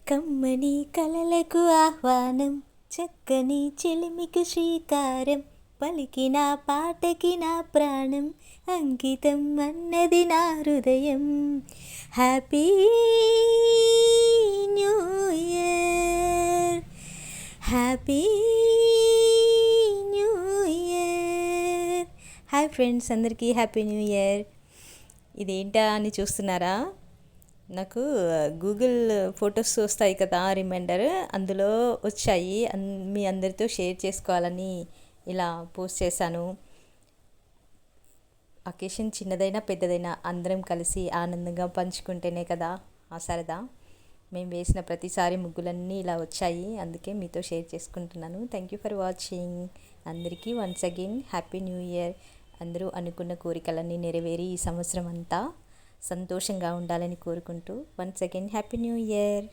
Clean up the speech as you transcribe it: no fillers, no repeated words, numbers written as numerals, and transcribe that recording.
కమ్మని కలలకు ఆహ్వానం, చక్కని చెలిమికి శ్రీకారం, పలికిన పాటకి నా ప్రాణం అంకితం అన్నది నా హృదయం. Happy new year, happy new year. Hi friends, అందరికీ హ్యాపీ న్యూ ఇయర్. ఇదేంటా అని చూస్తున్నారా? నాకు గూగుల్ ఫొటోస్ వస్తాయి కదా, రిమైండర్, అందులో వచ్చాయి. మీ అందరితో షేర్ చేసుకోవాలని ఇలా పోస్ట్ చేశాను. అకేషన్ చిన్నదైనా పెద్దదైనా అందరం కలిసి ఆనందంగా పంచుకుంటేనే కదా ఆ సరదా. మేము వేసిన ప్రతిసారి ముగ్గులన్నీ ఇలా వచ్చాయి, అందుకే మీతో షేర్ చేసుకుంటున్నాను. Thank you for watching. అందరికీ once again happy new year. అందరూ అనుకున్న కోరికలన్నీ నెరవేరి ఈ సంవత్సరం అంతా సంతోషంగా ఉండాలని కోరుకుంటూ once again happy new year.